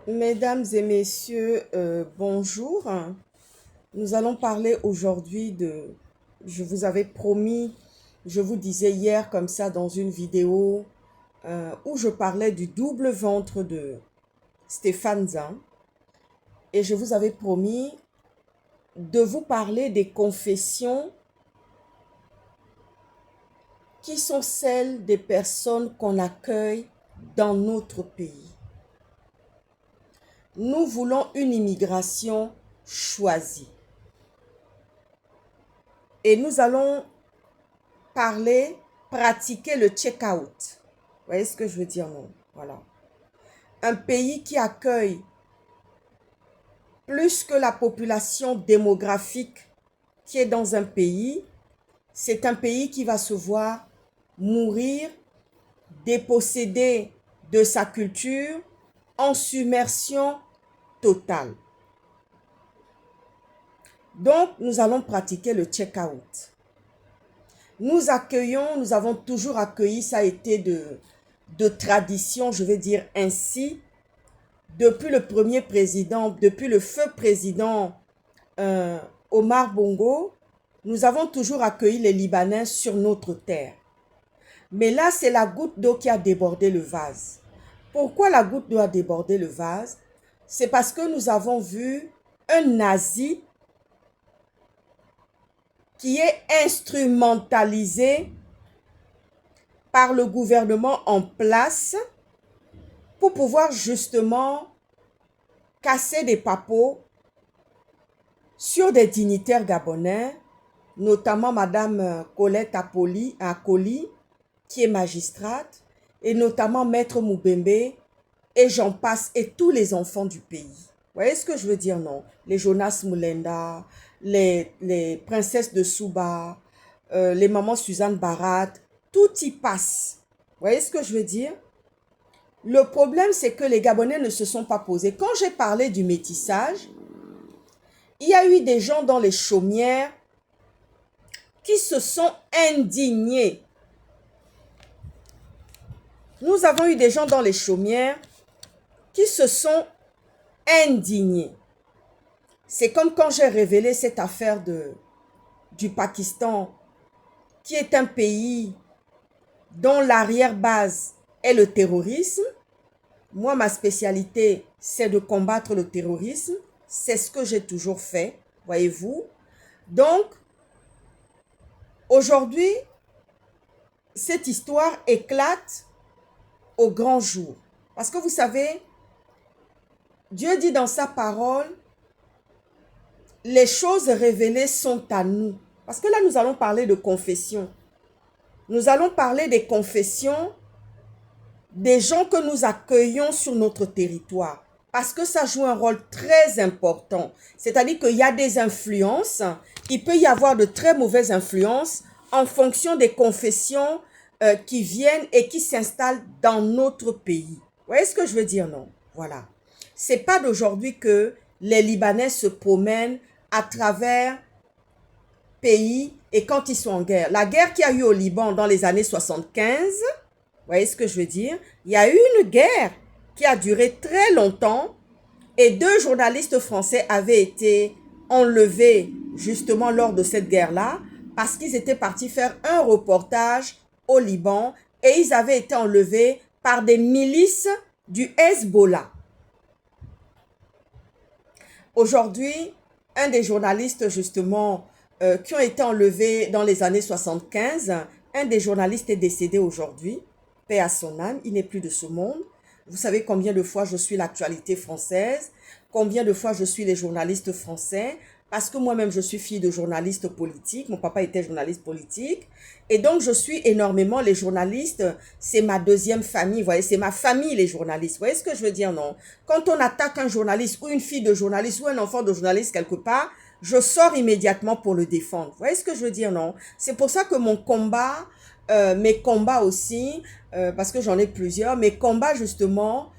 Mesdames et messieurs, bonjour. Nous allons parler aujourd'hui de... Je vous avais promis, je vous disais hier comme ça dans une vidéo où je parlais du double ventre de Stéphane Zan. Et je vous avais promis de vous parler des confessions qui sont celles des personnes qu'on accueille dans notre pays. Nous voulons une immigration choisie. Et nous allons pratiquer le check-out. Vous voyez ce que je veux dire, non? Voilà. Un pays qui accueille plus que la population démographique qui est dans un pays, c'est un pays qui va se voir mourir, dépossédé de sa culture, en submersion totale. Donc, nous allons pratiquer le check-out. Nous accueillons, nous avons toujours accueilli, ça a été de tradition, je vais dire ainsi, depuis le premier président, depuis le feu président Omar Bongo, nous avons toujours accueilli les Libanais sur notre terre. Mais là, c'est la goutte d'eau qui a débordé le vase. Pourquoi la goutte d'eau a débordé le vase? C'est parce que nous avons vu un nazi qui est instrumentalisé par le gouvernement en place pour pouvoir justement casser des papos sur des dignitaires gabonais, notamment Madame Colette Akoli, qui est magistrate, et notamment Maître Moubembe, et j'en passe, et tous les enfants du pays. Vous voyez ce que je veux dire, non? Les Jonas Moulenda, les princesses de Souba, les mamans Suzanne Barat, tout y passe. Vous voyez ce que je veux dire? Le problème, c'est que les Gabonais ne se sont pas posés. Quand j'ai parlé du métissage, il y a eu des gens dans les chaumières qui se sont indignés. Nous avons eu des gens dans les chaumières qui se sont indignés. C'est comme quand j'ai révélé cette affaire du Pakistan, qui est un pays dont l'arrière-base est le terrorisme. Moi, ma spécialité, c'est de combattre le terrorisme. C'est ce que j'ai toujours fait, voyez-vous. Donc, aujourd'hui, cette histoire éclate au grand jour. Parce que vous savez, Dieu dit dans sa parole, les choses révélées sont à nous. Parce que là, nous allons parler de confession. Nous allons parler des confessions des gens que nous accueillons sur notre territoire. Parce que ça joue un rôle très important. C'est-à-dire qu'il y a des influences. Il peut y avoir de très mauvaises influences en fonction des confessions qui viennent et qui s'installent dans notre pays. Vous voyez ce que je veux dire, non? Voilà. C'est pas d'aujourd'hui que les Libanais se promènent à travers pays et quand ils sont en guerre. La guerre qu'il y a eu au Liban dans les années 75, vous voyez ce que je veux dire? Il y a eu une guerre qui a duré très longtemps et 2 journalistes français avaient été enlevés justement lors de cette guerre-là parce qu'ils étaient partis faire un reportage au Liban et ils avaient été enlevés par des milices du Hezbollah. Aujourd'hui, un des journalistes justement qui ont été enlevés dans les années 75, un des journalistes est décédé aujourd'hui, paix à son âme, il n'est plus de ce monde. Vous savez combien de fois je suis l'actualité française, combien de fois je suis les journalistes français, parce que moi-même je suis fille de journaliste politique, mon papa était journaliste politique, et donc je suis énormément les journalistes, c'est ma deuxième famille, vous voyez, c'est ma famille les journalistes, vous voyez ce que je veux dire, non? Quand on attaque un journaliste ou une fille de journaliste ou un enfant de journaliste quelque part, je sors immédiatement pour le défendre, vous voyez ce que je veux dire, non? C'est pour ça que mon combat, mes combats aussi, parce que j'en ai plusieurs, mes combats justement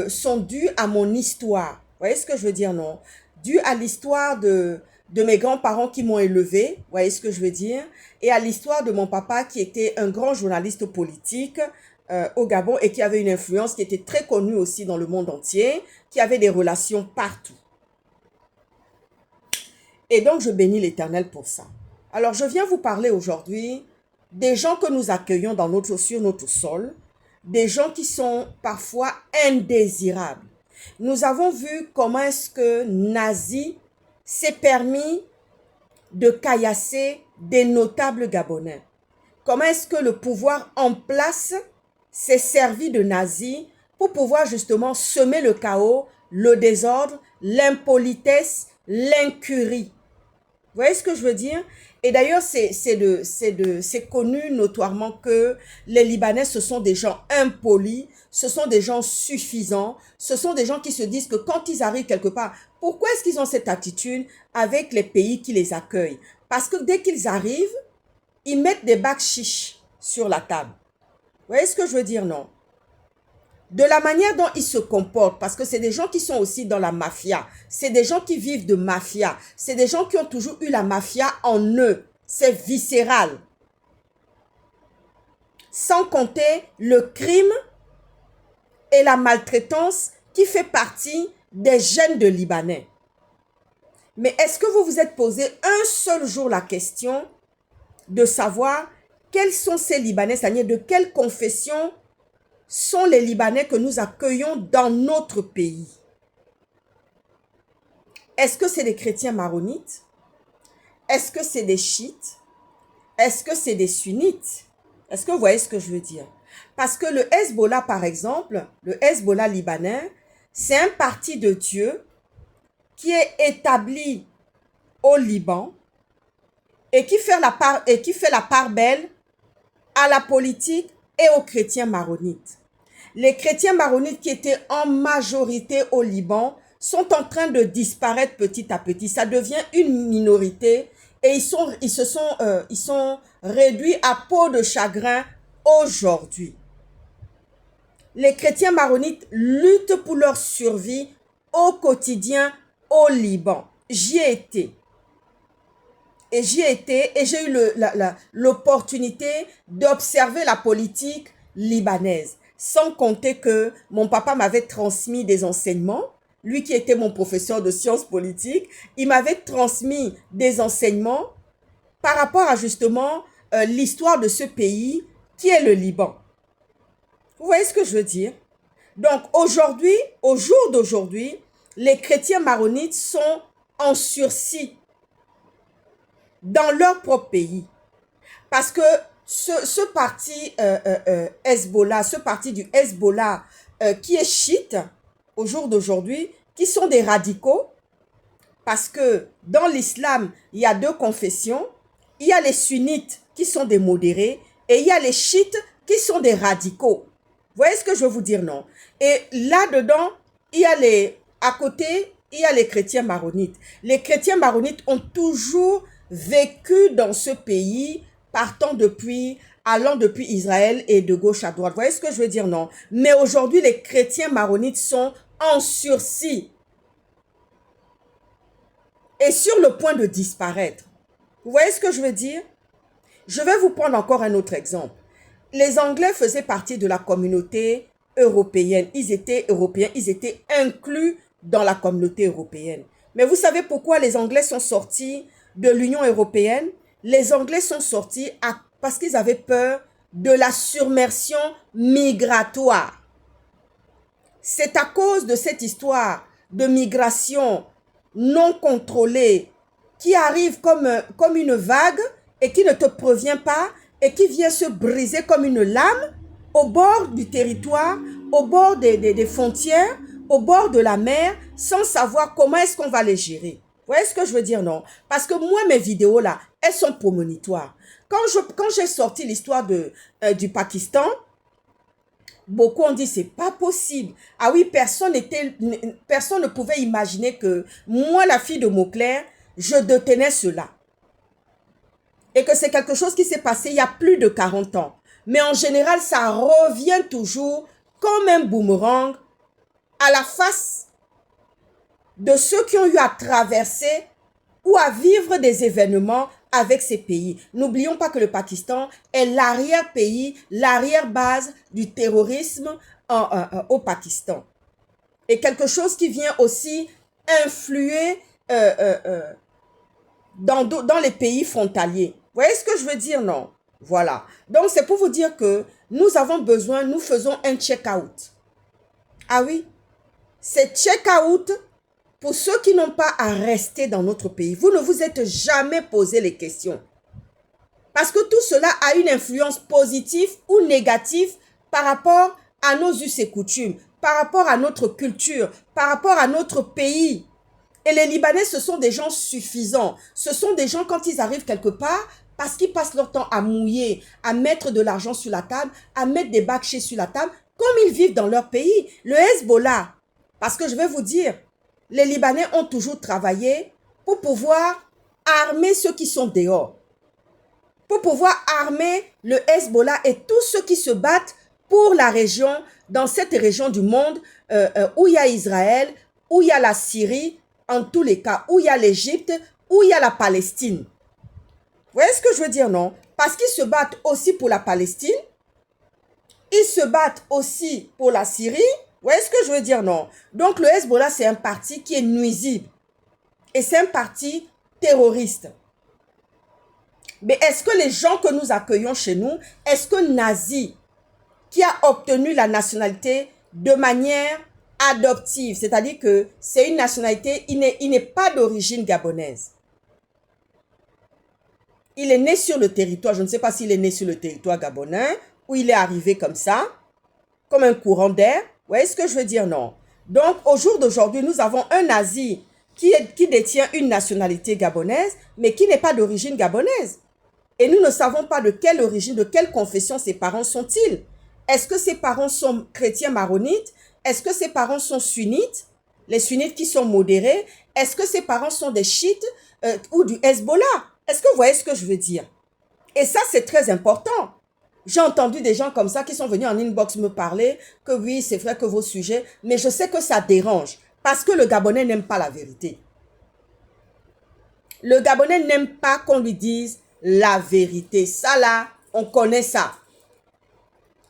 sont dus à mon histoire. Vous voyez ce que je veux dire, non? Dû à l'histoire de mes grands-parents qui m'ont élevé, vous voyez ce que je veux dire, et à l'histoire de mon papa qui était un grand journaliste politique au Gabon et qui avait une influence qui était très connue aussi dans le monde entier, qui avait des relations partout. Et donc, je bénis l'Éternel pour ça. Alors, je viens vous parler aujourd'hui des gens que nous accueillons sur notre sol, des gens qui sont parfois indésirables. Nous avons vu comment est-ce que Nazi s'est permis de caillasser des notables gabonais. Comment est-ce que le pouvoir en place s'est servi de Nazi pour pouvoir justement semer le chaos, le désordre, l'impolitesse, l'incurie. Vous voyez ce que je veux dire? Et d'ailleurs, c'est connu notoirement que les Libanais, ce sont des gens impolis, ce sont des gens suffisants, ce sont des gens qui se disent que quand ils arrivent quelque part, pourquoi est-ce qu'ils ont cette attitude avec les pays qui les accueillent? Parce que dès qu'ils arrivent, ils mettent des bacs chiches sur la table. Vous voyez ce que je veux dire, non? De la manière dont ils se comportent, parce que c'est des gens qui sont aussi dans la mafia, c'est des gens qui vivent de mafia, c'est des gens qui ont toujours eu la mafia en eux, c'est viscéral. Sans compter le crime et la maltraitance qui fait partie des gènes de Libanais. Mais est-ce que vous vous êtes posé un seul jour la question de savoir quels sont ces Libanais, c'est-à-dire de quelle confession sont les Libanais que nous accueillons dans notre pays? Est-ce que c'est des chrétiens maronites? Est-ce que c'est des chiites? Est-ce que c'est des sunnites? Est-ce que vous voyez ce que je veux dire? Parce que le Hezbollah, par exemple, le Hezbollah libanais, c'est un parti de Dieu qui est établi au Liban et qui fait la part belle à la politique et aux chrétiens maronites. Les chrétiens maronites qui étaient en majorité au Liban sont en train de disparaître petit à petit. Ça devient une minorité et ils sont réduits à peau de chagrin aujourd'hui. Les chrétiens maronites luttent pour leur survie au quotidien au Liban. J'y ai été. Et j'ai eu l'opportunité d'observer la politique libanaise. Sans compter que mon papa m'avait transmis des enseignements. Lui qui était mon professeur de sciences politiques, il m'avait transmis des enseignements par rapport à justement l'histoire de ce pays qui est le Liban. Vous voyez ce que je veux dire? Donc aujourd'hui, au jour d'aujourd'hui, les chrétiens maronites sont en sursis dans leur propre pays. Parce que ce parti Hezbollah, ce parti du Hezbollah qui est chiite au jour d'aujourd'hui, qui sont des radicaux, parce que dans l'islam, il y a deux confessions. Il y a les sunnites qui sont des modérés et il y a les chiites qui sont des radicaux. Vous voyez ce que je veux vous dire, non? Et là-dedans, à côté, il y a les chrétiens maronites. Les chrétiens maronites ont toujours vécu dans ce pays, allant depuis Israël et de gauche à droite. Vous voyez ce que je veux dire, non? Mais aujourd'hui, les chrétiens maronites sont en sursis et sur le point de disparaître. Vous voyez ce que je veux dire? Je vais vous prendre encore un autre exemple. Les Anglais faisaient partie de la communauté européenne. Ils étaient européens, ils étaient inclus dans la communauté européenne. Mais vous savez pourquoi les Anglais sont sortis de l'Union européenne? Les Anglais sont sortis parce qu'ils avaient peur de la submersion migratoire. C'est à cause de cette histoire de migration non contrôlée qui arrive comme une vague et qui ne te prévient pas et qui vient se briser comme une lame au bord du territoire, au bord des frontières, au bord de la mer, sans savoir comment est-ce qu'on va les gérer. Vous voyez ce que je veux dire, non? Parce que moi, mes vidéos là, elles sont prémonitoires. Quand j'ai sorti l'histoire du Pakistan, beaucoup ont dit, c'est pas possible. Ah oui, personne ne pouvait imaginer que moi, la fille de Mauclair, je détenais cela. Et que c'est quelque chose qui s'est passé il y a plus de 40 ans. Mais en général, ça revient toujours comme un boomerang à la face de ceux qui ont eu à traverser ou à vivre des événements avec ces pays. N'oublions pas que le Pakistan est l'arrière-pays, l'arrière-base du terrorisme au Pakistan. Et quelque chose qui vient aussi influer dans les pays frontaliers. Vous voyez ce que je veux dire, non? Voilà. Donc, c'est pour vous dire que nous avons besoin, nous faisons un check-out. Ah oui, c'est check-out pour ceux qui n'ont pas à rester dans notre pays. Vous ne vous êtes jamais posé les questions. Parce que tout cela a une influence positive ou négative par rapport à nos us et coutumes, par rapport à notre culture, par rapport à notre pays. Et les Libanais, ce sont des gens suffisants. Ce sont des gens, quand ils arrivent quelque part, parce qu'ils passent leur temps à mouiller, à mettre de l'argent sur la table, à mettre des bakchés sur la table, comme ils vivent dans leur pays. Le Hezbollah, parce que je vais vous dire, les Libanais ont toujours travaillé pour pouvoir armer ceux qui sont dehors. Pour pouvoir armer le Hezbollah et tous ceux qui se battent pour la région, dans cette région du monde où il y a Israël, où il y a la Syrie, en tous les cas, où il y a l'Égypte, où il y a la Palestine. Vous voyez ce que je veux dire, non? Parce qu'ils se battent aussi pour la Palestine, ils se battent aussi pour la Syrie. Vous voyez ce que je veux dire, non? Donc le Hezbollah, c'est un parti qui est nuisible. Et c'est un parti terroriste. Mais est-ce que les gens que nous accueillons chez nous, est-ce que Nazi, qui a obtenu la nationalité de manière adoptive, c'est-à-dire que c'est une nationalité, il n'est pas d'origine gabonaise. Il est né sur le territoire, je ne sais pas s'il est né sur le territoire gabonais, ou il est arrivé comme ça, comme un courant d'air. Vous voyez ce que je veux dire, non? Donc, au jour d'aujourd'hui, nous avons un Nazi qui détient une nationalité gabonaise, mais qui n'est pas d'origine gabonaise. Et nous ne savons pas de quelle origine, de quelle confession ses parents sont-ils. Est-ce que ses parents sont chrétiens maronites? Est-ce que ses parents sont sunnites? Les sunnites qui sont modérés? Est-ce que ses parents sont des chiites ou du Hezbollah? Est-ce que vous voyez ce que je veux dire? Et ça, c'est très important. J'ai entendu des gens comme ça qui sont venus en inbox me parler que oui, c'est vrai que vos sujets, mais je sais que ça dérange parce que le Gabonais n'aime pas la vérité. Le Gabonais n'aime pas qu'on lui dise la vérité. Ça là, on connaît ça.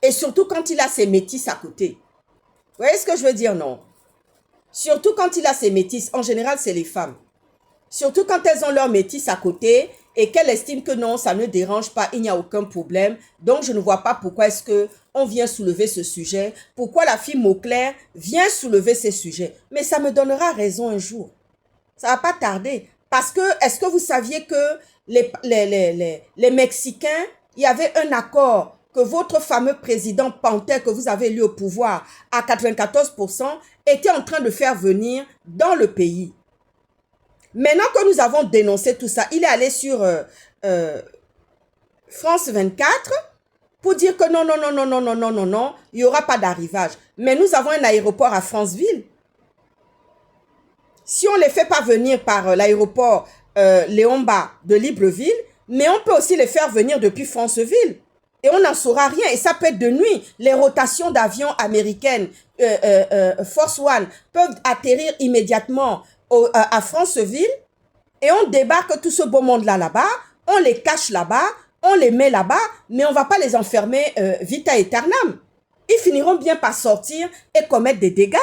Et surtout quand il a ses métis à côté. Vous voyez ce que je veux dire, non? Surtout quand il a ses métis. En général, c'est les femmes. Surtout quand elles ont leur métis à côté et qu'elles estiment que non, ça ne dérange pas, il n'y a aucun problème. Donc, je ne vois pas pourquoi est-ce qu'on vient soulever ce sujet. Pourquoi la fille Mauclair vient soulever ces sujets. Mais ça me donnera raison un jour. Ça ne va pas tarder. Parce que, est-ce que vous saviez que les Mexicains, il y avait un accord que votre fameux président Panther que vous avez élu au pouvoir à 94% était en train de faire venir dans le pays. Maintenant que nous avons dénoncé tout ça, il est allé sur France 24 pour dire que non, non, non, non, non, non, non, non, non, il n'y aura pas d'arrivage. Mais nous avons un aéroport à Franceville. Si on ne les fait pas venir par l'aéroport Léomba de Libreville, mais on peut aussi les faire venir depuis Franceville. Et on n'en saura rien. Et ça peut être de nuit. Les rotations d'avions américaines, Force One, peuvent atterrir immédiatement à Franceville. Et on débarque tout ce beau monde-là là-bas. On les cache là-bas. On les met là-bas. Mais on ne va pas les enfermer vita aeternam. Ils finiront bien par sortir et commettre des dégâts.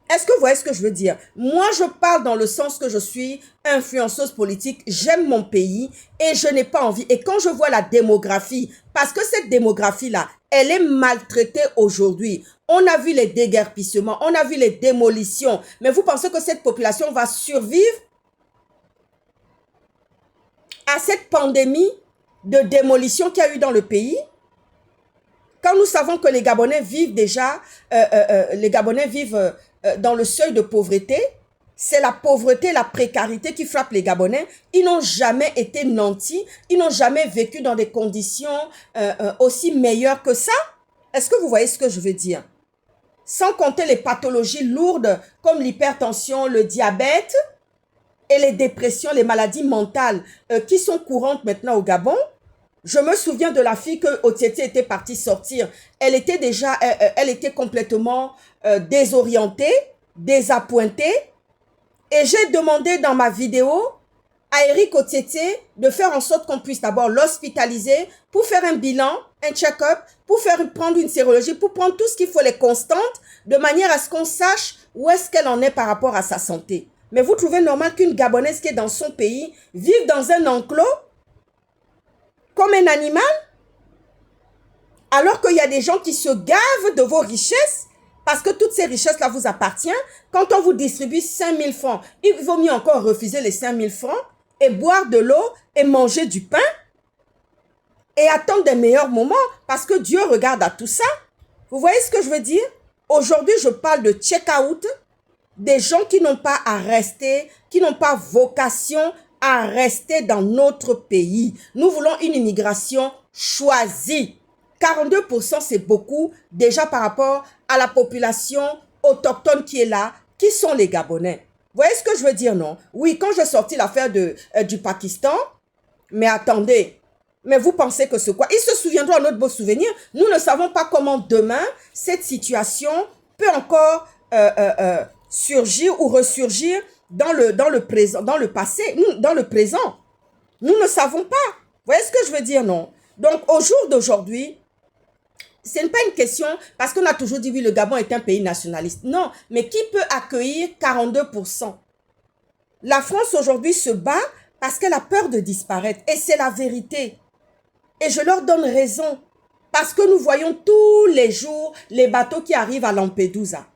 Est-ce que vous voyez ce que je veux dire? Moi, je parle dans le sens que je suis influenceuse politique, j'aime mon pays et je n'ai pas envie. Et quand je vois la démographie, parce que cette démographie-là, elle est maltraitée aujourd'hui. On a vu les déguerpissements, on a vu les démolitions. Mais vous pensez que cette population va survivre à cette pandémie de démolition qu'il y a eu dans le pays? Quand nous savons que les Gabonais vivent déjà, dans le seuil de pauvreté, c'est la pauvreté, la précarité qui frappe les Gabonais. Ils n'ont jamais été nantis, ils n'ont jamais vécu dans des conditions aussi meilleures que ça. Est-ce que vous voyez ce que je veux dire? Sans compter les pathologies lourdes comme l'hypertension, le diabète et les dépressions, les maladies mentales qui sont courantes maintenant au Gabon. Je me souviens de la fille que Otieti était partie sortir. Elle était déjà, elle était complètement désorientée, désappointée. Et j'ai demandé dans ma vidéo à Eric Otiété de faire en sorte qu'on puisse d'abord l'hospitaliser pour faire un bilan, un check-up, pour prendre une sérologie, pour prendre tout ce qu'il faut, les constantes, de manière à ce qu'on sache où est-ce qu'elle en est par rapport à sa santé. Mais vous trouvez normal qu'une Gabonaise qui est dans son pays vive dans un enclos comme un animal, alors qu'il y a des gens qui se gavent de vos richesses, parce que toutes ces richesses-là vous appartiennent. Quand on vous distribue 5 000 francs, il vaut mieux encore refuser les 5 000 francs et boire de l'eau et manger du pain et attendre des meilleurs moments, parce que Dieu regarde à tout ça. Vous voyez ce que je veux dire? Aujourd'hui, je parle de check-out, des gens qui n'ont pas à rester, qui n'ont pas vocation à rester dans notre pays. Nous voulons une immigration choisie. 42%, c'est beaucoup déjà par rapport à la population autochtone qui est là, qui sont les Gabonais. Vous voyez ce que je veux dire, non? Oui, quand j'ai sorti l'affaire du Pakistan, mais attendez, mais vous pensez que c'est quoi? Ils se souviendront à notre beau souvenir. Nous ne savons pas comment demain, cette situation peut encore surgir ou ressurgir dans le présent, dans le passé, dans le présent. Nous ne savons pas. Vous voyez ce que je veux dire, non? Donc, au jour d'aujourd'hui, ce n'est pas une question, parce qu'on a toujours dit, oui, le Gabon est un pays nationaliste. Non, mais qui peut accueillir 42%? La France aujourd'hui se bat parce qu'elle a peur de disparaître. Et c'est la vérité. Et je leur donne raison. Parce que nous voyons tous les jours les bateaux qui arrivent à Lampedusa.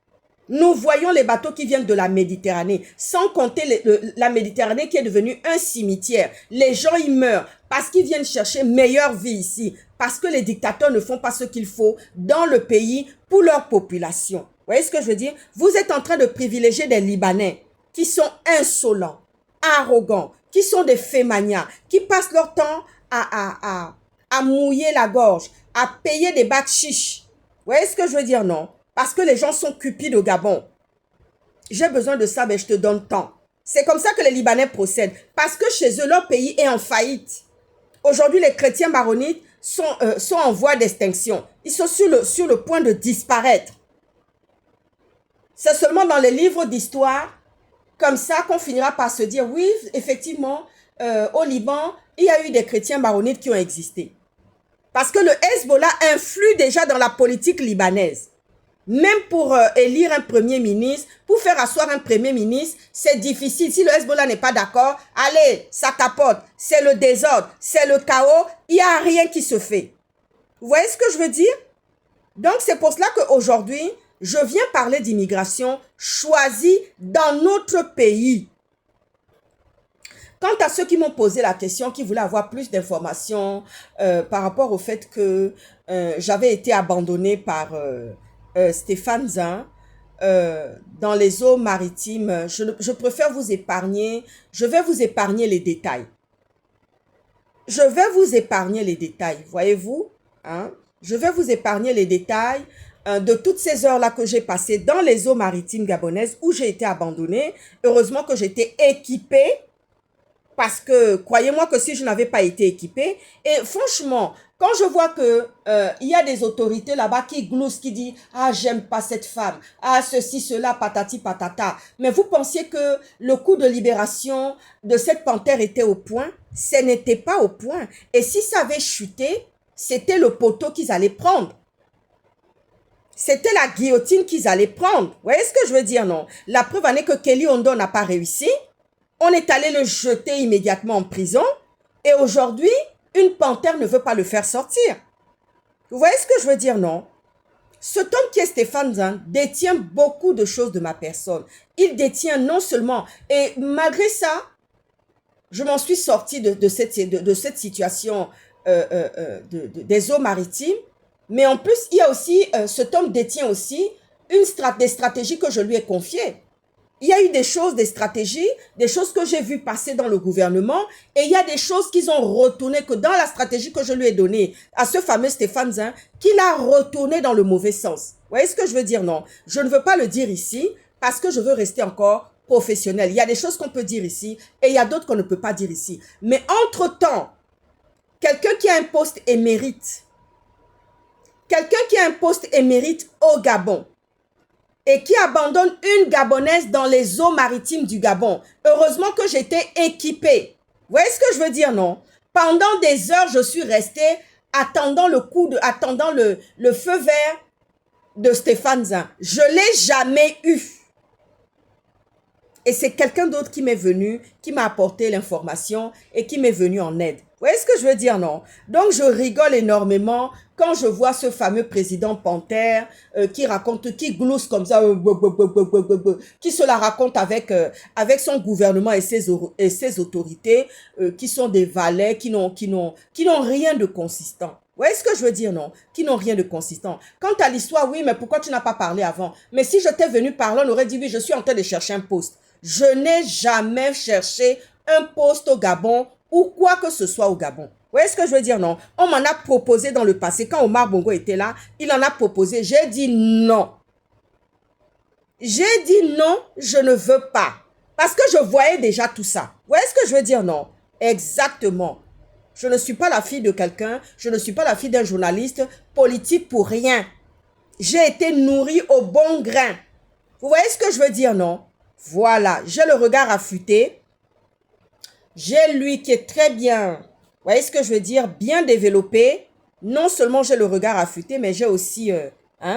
Nous voyons les bateaux qui viennent de la Méditerranée, sans compter la Méditerranée qui est devenue un cimetière. Les gens y meurent parce qu'ils viennent chercher meilleure vie ici, parce que les dictateurs ne font pas ce qu'il faut dans le pays pour leur population. Vous voyez ce que je veux dire? Vous êtes en train de privilégier des Libanais qui sont insolents, arrogants, qui sont des fémanias, qui passent leur temps à mouiller la gorge, à payer des bacs chiches. Vous voyez ce que je veux dire, non? Parce que les gens sont cupides au Gabon. J'ai besoin de ça, mais je te donne tant. C'est comme ça que les Libanais procèdent. Parce que chez eux, leur pays est en faillite. Aujourd'hui, les chrétiens maronites sont en voie d'extinction. Ils sont sur le point de disparaître. C'est seulement dans les livres d'histoire, comme ça, qu'on finira par se dire, oui, effectivement, au Liban, il y a eu des chrétiens maronites qui ont existé. Parce que le Hezbollah influe déjà dans la politique libanaise. Même pour élire un premier ministre, pour faire asseoir un premier ministre, c'est difficile. Si le Hezbollah n'est pas d'accord, allez, ça capote. C'est le désordre, c'est le chaos. Il n'y a rien qui se fait. Vous voyez ce que je veux dire? Donc, c'est pour cela qu'aujourd'hui, je viens parler d'immigration choisie dans notre pays. Quant à ceux qui m'ont posé la question, qui voulaient avoir plus d'informations par rapport au fait que j'avais été abandonnée par Stéphane Zin dans les eaux maritimes, je préfère vous épargner, je vais vous épargner les détails. Je vais vous épargner les détails, voyez-vous, hein? Je vais vous épargner les détails de toutes ces heures-là que j'ai passées dans les eaux maritimes gabonaises où j'ai été abandonnée. Heureusement que j'étais équipée. Parce que, croyez-moi que si je n'avais pas été équipée, et franchement, quand je vois que il y a des autorités là-bas qui gloussent, qui disent « Ah, j'aime pas cette femme. Ah, ceci, cela, patati, patata. » Mais vous pensiez que le coup de libération de cette panthère était au point? Ce n'était pas au point. Et si ça avait chuté, c'était le poteau qu'ils allaient prendre. C'était la guillotine qu'ils allaient prendre. Vous voyez ce que je veux dire, non? La preuve en est que Kelly Ondo n'a pas réussi. On est allé le jeter immédiatement en prison. Et aujourd'hui, une panthère ne veut pas le faire sortir. Vous voyez ce que je veux dire, non? Cet homme qui est Stéphane Zin détient beaucoup de choses de ma personne. Il détient non seulement... Et malgré ça, je m'en suis sortie de cette situation des eaux maritimes. Mais en plus, il y a aussi... cet homme détient aussi des stratégies que je lui ai confiées. Il y a eu des choses, des stratégies, des choses que j'ai vues passer dans le gouvernement et il y a des choses qu'ils ont retournées que dans la stratégie que je lui ai donnée à ce fameux Stéphane Zin, qu'il a retourné dans le mauvais sens. Vous voyez ce que je veux dire? Non, je ne veux pas le dire ici parce que je veux rester encore professionnel. Il y a des choses qu'on peut dire ici et il y a d'autres qu'on ne peut pas dire ici. Mais entre-temps, quelqu'un qui a un poste émérite, au Gabon, et qui abandonne une Gabonaise dans les eaux maritimes du Gabon. Heureusement que j'étais équipée. Vous voyez ce que je veux dire, non? Pendant des heures, je suis restée attendant attendant le feu vert de Stéphane Zin. Je ne l'ai jamais eu. Et c'est quelqu'un d'autre qui m'est venu, qui m'a apporté l'information et qui m'est venu en aide. Vous voyez ce que je veux dire, non? Donc, je rigole énormément quand je vois ce fameux président Panthère qui raconte, qui glousse comme ça, qui se la raconte avec son gouvernement et ses autorités, qui sont des valets, qui n'ont rien de consistant. Vous voyez ce que je veux dire, non? Qui n'ont rien de consistant. Quant à l'histoire, oui, mais pourquoi tu n'as pas parlé avant? Mais si je t'ai venu parler, on aurait dit, oui, je suis en train de chercher un poste. Je n'ai jamais cherché un poste au Gabon ou quoi que ce soit au Gabon. Vous voyez ce que je veux dire, non? On m'en a proposé dans le passé. Quand Omar Bongo était là, il en a proposé. J'ai dit non. J'ai dit non, je ne veux pas. Parce que je voyais déjà tout ça. Vous voyez ce que je veux dire, non? Exactement. Je ne suis pas la fille de quelqu'un. Je ne suis pas la fille d'un journaliste politique pour rien. J'ai été nourrie au bon grain. Vous voyez ce que je veux dire, non? Voilà, j'ai le regard affûté. J'ai lui qui est très bien, vous voyez ce que je veux dire, bien développé. Non seulement j'ai le regard affûté, mais j'ai aussi,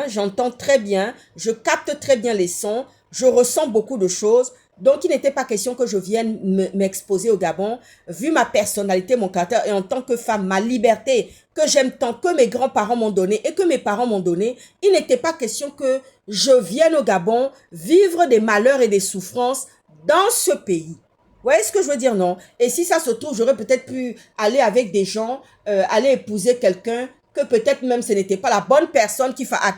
j'entends très bien, je capte très bien les sons, je ressens beaucoup de choses. Donc, il n'était pas question que je vienne m'exposer au Gabon, vu ma personnalité, mon caractère, et en tant que femme, ma liberté, que j'aime tant, que mes grands-parents m'ont donné et que mes parents m'ont donné. Il n'était pas question que je vienne au Gabon vivre des malheurs et des souffrances dans ce pays. Vous voyez ce que je veux dire, non? Et si ça se trouve, j'aurais peut-être pu aller avec des gens, aller épouser quelqu'un, que peut-être même ce n'était pas la bonne personne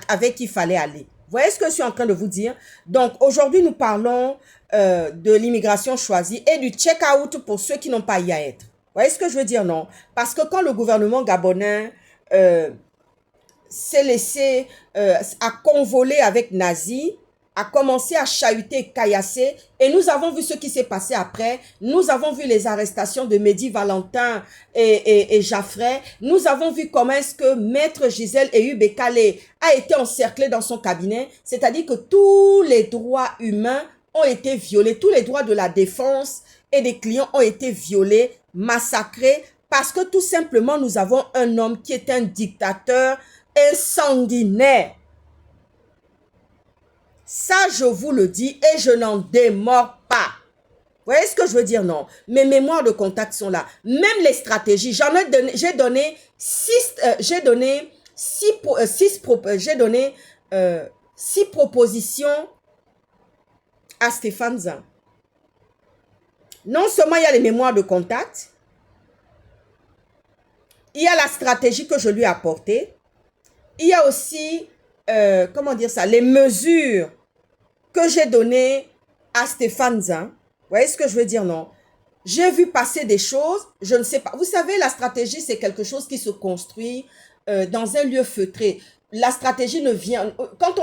avec qui il fallait aller. Vous voyez ce que je suis en train de vous dire? Donc, aujourd'hui, nous parlons de l'immigration choisie et du check-out pour ceux qui n'ont pas y à être. Vous voyez ce que je veux dire, non? Parce que quand le gouvernement gabonais s'est laissé à convoler avec Nazi, a commencé à chahuter et caillasser. Et nous avons vu ce qui s'est passé après. Nous avons vu les arrestations de Mehdi Valentin et Jaffray. Nous avons vu comment est-ce que Maître Gisèle Eyubekale a été encerclé dans son cabinet. C'est-à-dire que tous les droits humains ont été violés. Tous les droits de la défense et des clients ont été violés, massacrés. Parce que tout simplement, nous avons un homme qui est un dictateur sanguinaire. Ça, je vous le dis et je n'en démords pas. Vous voyez ce que je veux dire, non? Mes mémoires de contact sont là. Même les stratégies, j'ai donné six propositions à Stéphane Zin. Non seulement il y a les mémoires de contact, il y a la stratégie que je lui ai apportée, il y a aussi, comment dire ça, les mesures que j'ai données à Stéphane Zin. Vous voyez ce que je veux dire, non? J'ai vu passer des choses, je ne sais pas. Vous savez, la stratégie, c'est quelque chose qui se construit dans un lieu feutré. La stratégie ne vient... Quand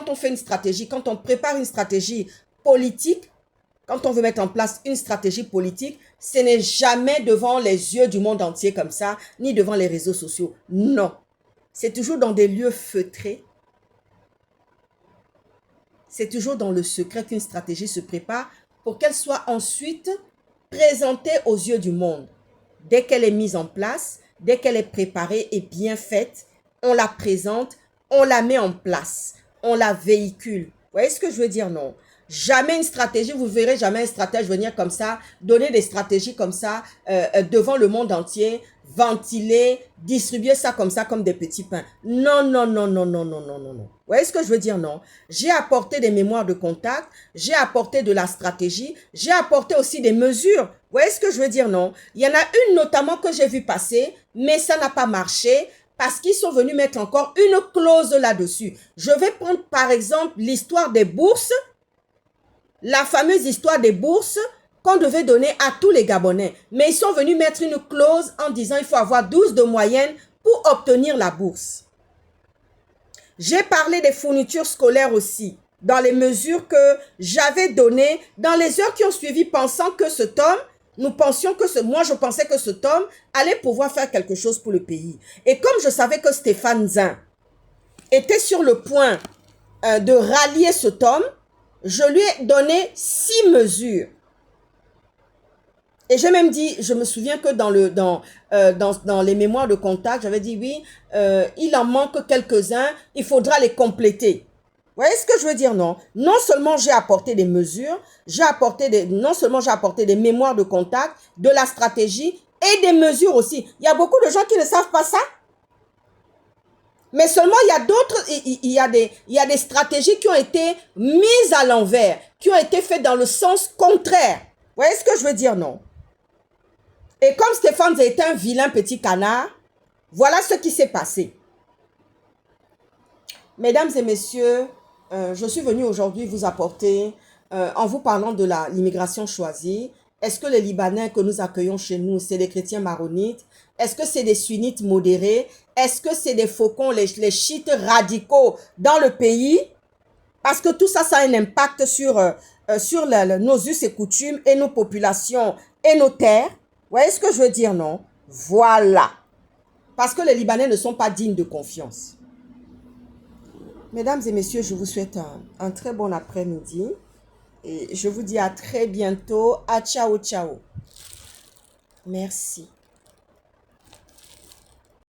on fait une stratégie, quand on prépare une stratégie politique, quand on veut mettre en place une stratégie politique, ce n'est jamais devant les yeux du monde entier comme ça, ni devant les réseaux sociaux. Non. C'est toujours dans des lieux feutrés. C'est toujours dans le secret qu'une stratégie se prépare pour qu'elle soit ensuite présentée aux yeux du monde. Dès qu'elle est mise en place, dès qu'elle est préparée et bien faite, on la présente, on la met en place, on la véhicule. Vous voyez ce que je veux dire, non? Jamais une stratégie, vous verrez jamais un stratège venir comme ça, donner des stratégies comme ça devant le monde entier, ventiler, distribuer ça comme ça comme des petits pains. Non, non, non, non, non, non, non, non, non. Vous voyez ce que je veux dire, non? J'ai apporté des mémoires de contact, j'ai apporté de la stratégie, j'ai apporté aussi des mesures. Vous voyez ce que je veux dire, non? Il y en a une notamment que j'ai vu passer, mais ça n'a pas marché parce qu'ils sont venus mettre encore une clause là-dessus. Je vais prendre par exemple l'histoire des bourses. La fameuse histoire des bourses qu'on devait donner à tous les Gabonais. Mais ils sont venus mettre une clause en disant qu'il faut avoir 12 de moyenne pour obtenir la bourse. J'ai parlé des fournitures scolaires aussi, dans les mesures que j'avais données dans les heures qui ont suivi, pensant que cet homme, moi je pensais que cet homme allait pouvoir faire quelque chose pour le pays. Et comme je savais que Stéphane Zin était sur le point de rallier cet homme, je lui ai donné 6 mesures. Et j'ai même dit, je me souviens que dans les mémoires de contact, j'avais dit oui, il en manque quelques-uns, il faudra les compléter. Vous voyez ce que je veux dire, non? Non seulement j'ai apporté des mesures, non seulement j'ai apporté des mémoires de contact, de la stratégie et des mesures aussi. Il y a beaucoup de gens qui ne savent pas ça. Mais seulement, il y a d'autres, il y a des stratégies qui ont été mises à l'envers, qui ont été faites dans le sens contraire. Vous voyez ce que je veux dire, non? Et comme Stéphane était un vilain petit canard, voilà ce qui s'est passé. Mesdames et messieurs, je suis venue aujourd'hui vous apporter, en vous parlant de l'immigration choisie, est-ce que les Libanais que nous accueillons chez nous, c'est des chrétiens maronites? Est-ce que c'est des sunnites modérés? Est-ce que c'est des faucons, les chiites radicaux dans le pays? Parce que tout ça, ça a un impact sur nos us et coutumes et nos populations et nos terres. Vous voyez ce que je veux dire, non? Voilà. Parce que les Libanais ne sont pas dignes de confiance. Mesdames et messieurs, je vous souhaite un très bon après-midi. Et je vous dis à très bientôt. À ciao, ciao. Merci.